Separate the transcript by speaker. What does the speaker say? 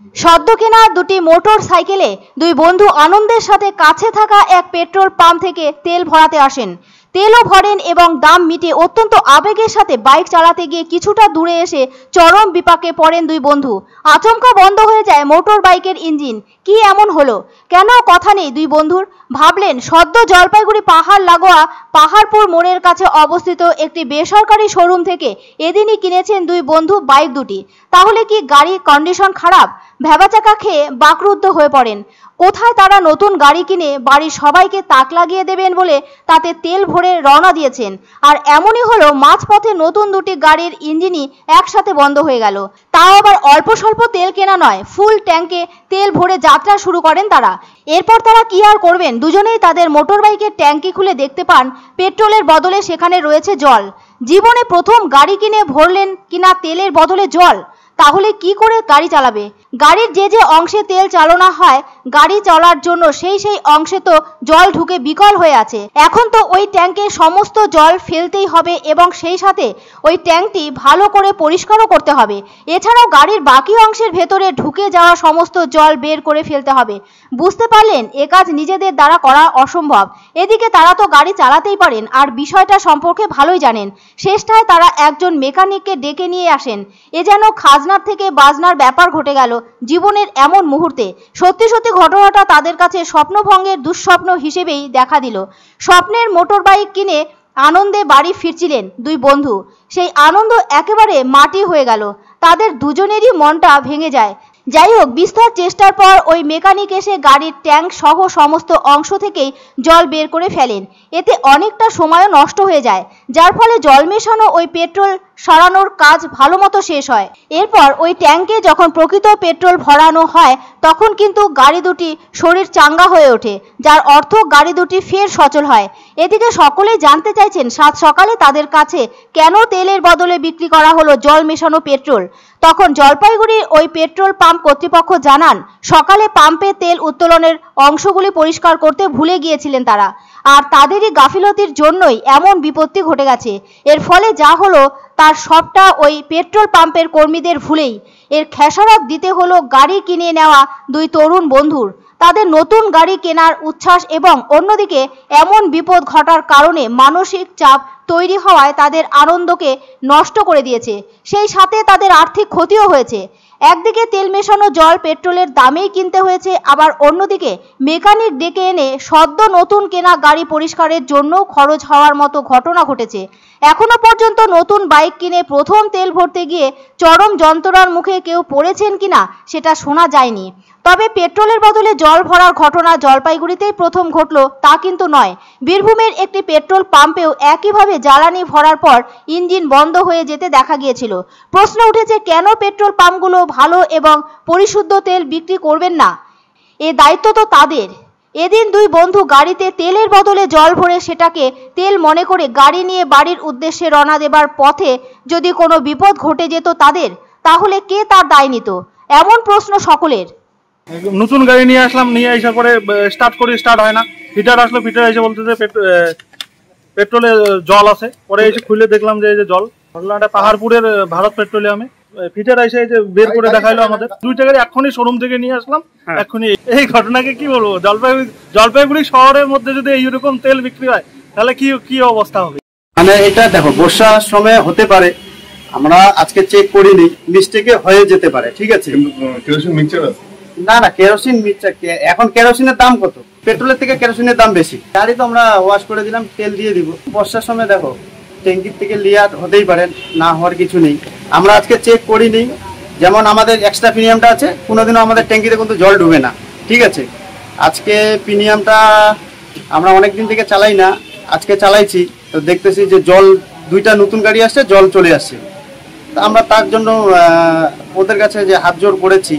Speaker 1: সদ্য কেনা দুটি মোটর সাইকেলে দুই বন্ধু আনন্দের সাথে কাছে থাকা এক পেট্রোল পাম্প থেকে তেল ভরাতে আসেন। তেলও ভরেন এবং দাম মিটিয়ে অত্যন্ত আবেগের সাথে বাইক চালাতে গিয়ে কিছুটা দূরে এসে চরম বিপাকে পড়েন দুই বন্ধু। আচমকা বন্ধ হয়ে যায় মোটর বাইকের ইঞ্জিন। কি এমন হলো, কেন কথা নেই দুই বন্ধুর? ভাবলেন সদ্য জলপাইগুড়ি পাহাড় লাগোয়া পাহাড়পুর মোড়ের কাছে অবস্থিত একটি বেসরকারি শোরুম থেকে এদিনই কিনেছেন দুই বন্ধু বাইক দুটি। তাহলে কি গাড়ির কন্ডিশন খারাপ? ভেবাচাকা খেয়ে বাকরুদ্ধ হয়ে পড়েন। কোথায় তারা নতুন গাড়ি কিনে বাড়ির সবাইকে তাক লাগিয়ে দেবেন বলে তাতে তেল ভরে রওনা দিয়েছেন, আর এমনই হলো মাঝপথে নতুন দুটি গাড়ির ইঞ্জিনই একসাথে বন্ধ হয়ে গেল। তাও আবার অল্প স্বল্প তেল কেনা নয়, ফুল ট্যাঙ্কে তেল ভরে যাত্রা শুরু করেন তারা। এরপর তারা কি আর করবেন, দুজনেই তাদের মোটর বাইকের ট্যাঙ্কি খুলে দেখতে পান পেট্রোলের বদলে সেখানে রয়েছে জল। জীবনে প্রথম গাড়ি কিনে ভরলেন কিনা তেলের বদলে জল। তাহলে কি করে গাড়ি চালাবে? গাড়ির যে অংশে তেল চালনা হয় গাড়ি চলার জন্য সেই অংশে তো জল ঢুকে বিকল হয়ে আছে। এখন তো ওই ট্যাঙ্কে সমস্ত জল ফেলতেই হবে এবং সেই সাথে ওই ট্যাঙ্কটি ভালো করে পরিষ্কারও করতে হবে। এছাড়াও গাড়ির বাকি অংশের ভেতরে ঢুকে যাওয়া সমস্ত জল বের করে ফেলতে হবে। বুঝতে পারলেন এ কাজ নিজেদের দ্বারা করা অসম্ভব। এদিকে তারা তো গাড়ি চালাতেই পারেন আর বিষয়টা সম্পর্কে ভালোই জানেন। শেষটায় তারা একজন মেকানিককে ডেকে নিয়ে আসেন। এ যেন খাজনার থেকে বাজনার ব্যাপার ঘটে গেল জীবনের এমন মুহূর্তে। সত্যি সত্যি ঘটনাটা তাদের কাছে স্বপ্নভঙ্গের দুঃস্বপ্ন হিসেবেই দেখা দিল। স্বপ্নের মোটর বাইক কিনে আনন্দে বাড়ি ফিরছিলেন দুই বন্ধু, সেই আনন্দ একেবারে মাটি হয়ে গেল। তাদের দুজনেরই মনটা ভেঙে যায়। যাই হোক, বিস্তর চেষ্টার পর ওই মেকানিক এসে গাড়ির ট্যাঙ্ক সহ সমস্ত অংশ থেকেই জল বের করে ফেলেন। এতে অনেকটা সময়ও নষ্ট হয়ে যায়, যার ফলে জল মেশানো ওই পেট্রোল সরানোর কাজ ভালো মতো শেষ হয়। এরপর ওই ট্যাঙ্কে যখন প্রকৃত পেট্রোল ভরানো হয় তখন কিন্তু গাড়ি দুটি শরীর চাঙ্গা হয়ে ওঠে, যার অর্থ গাড়ি দুটি ফের সচল হয়। এদিকে সকলেই জানতে চাইছেন সাত সকালে তাদের কাছে কেন তেলের বদলে বিক্রি করা হলো জল মেশানো পেট্রোল। তখন জলপাইগুড়ির ওই পেট্রোল পাম্প কর্তৃপক্ষ জানান সকালে পাম্পে তেল উত্তোলনের অংশগুলি পরিষ্কার করতে ভুলে গিয়েছিলেন তারা, আর তাদেরই গাফিলতির জন্যই এমন বিপত্তি ঘটে গেছে। এর ফলে যা হলো তার সবটা ওই পেট্রোল পাম্পের কর্মীদের ভুলেই। এর খেসারত দিতে হলো গাড়ি কিনে নেওয়া দুই তরুণ বন্ধুর। তাদের নতুন গাড়ি কেনার উচ্ছ্বাস এবং অন্যদিকে এমন বিপদ ঘটার কারণে মানসিক চাপ তৈরি হওয়ায় তাদের আনন্দকে নষ্ট করে দিয়েছে, সেই সাথে তাদের আর্থিক ক্ষতিও হয়েছে। একদিকে তেল মেশানো জল পেট্রোলের দামেই কিনতে হয়েছে, আবার অন্যদিকে মেকানিক ডেকে এনে সদ্য নতুন কেনা গাড়ি পরিষ্কারের জন্য খরচ হওয়ার মতো ঘটনা ঘটেছে। এখনো পর্যন্ত নতুন বাইক কিনে প্রথম তেল ভরতে গিয়ে চরম যন্ত্রণার মুখে কেউ পড়েছেন কিনা সেটা শোনা যায়নি। তবে পেট্রোলের বদলে জল ভরার ঘটনা জলপাইগুড়িতেই প্রথম ঘটল তা কিন্তু নয়। বীরভূমের একটি পেট্রোল পাম্পেও একইভাবে জ্বালানি ভরার পর ইঞ্জিন বন্ধ হয়ে যেতে দেখা গিয়েছিল। প্রশ্ন উঠেছে কেন পেট্রোল পাম্পগুলো ভালো এবং পরিশুদ্ধ তেল বিক্রি করবেন না? এ দায়িত্ব তো তাদের। এদিন দুই বন্ধু গাড়িতে তেলের বদলে জল ভরে সেটাকে তেল মনে করে গাড়ি নিয়ে বাড়ির উদ্দেশ্যে রওনা দেবার পথে যদি কোনো বিপদ ঘটে যেত তাদের, তাহলে কে তার দায় নিত? এমন প্রশ্ন সকলের।
Speaker 2: নতুন গাড়ি নিয়ে আসলাম, নিয়ে এসে পরে স্টার্ট করি, স্টার্ট হয় না। ফিটার আসলো, ফিটার এসে বলতেছে পেট্রোলে জল আছে। পরে এসে খুলে দেখলাম যে এই যে জল, ঘটনাটা পাহাড়পুরের ভারত পেট্রোলিয়ামে। ফিটার এসে এই যে বের করে দেখাইলো আমাদের। দুইটা গাড়ি এক্ষুনি শোরুম থেকে নিয়ে আসলাম, এক্ষুনি। এই ঘটনাকে কি বলবো, জলপাইগুড়ি শহরের মধ্যে যদি এইরকম তেল বিক্রি হয় তাহলে কি অবস্থা হবে?
Speaker 3: মানে এটা দেখো, বর্ষার সময় হতে পারে, আমরা আজকে চেক করিনি, মিস্টেকে হয়ে যেতে পারে, ঠিক আছে।
Speaker 4: কেরোসিন মিক্সচার আছে?
Speaker 3: না না, কেরোসিন মিক্সচার। এখন কেরোসিনের দাম কত? পেট্রোলের থেকে কেরোসিনের দাম বেশি। গাড়ি তো আমরা ওয়াশ করে দিলাম, তেল দিয়ে দিব। বর্ষার সময় দেখো ট্যাঙ্কির থেকে লিয়ার হতেই পারে, না হওয়ার কিছু নেই। আমরা আজকে চেক করিনি। যেমন আমাদের এক্সট্রা প্রিমিয়ামটা আছে, কোনোদিনও আমাদের ট্যাঙ্কিতে কিন্তু জল ডুবে না, ঠিক আছে। আজকে প্রিমিয়ামটা আমরা অনেকদিন থেকে চালাই না, আজকে চালাইছি, তো দেখতেছি যে জল, দুইটা নতুন গাড়ি আসছে, জল চলে আসছে। আমরা তার জন্য ওদের কাছে যে হাত জোর করেছি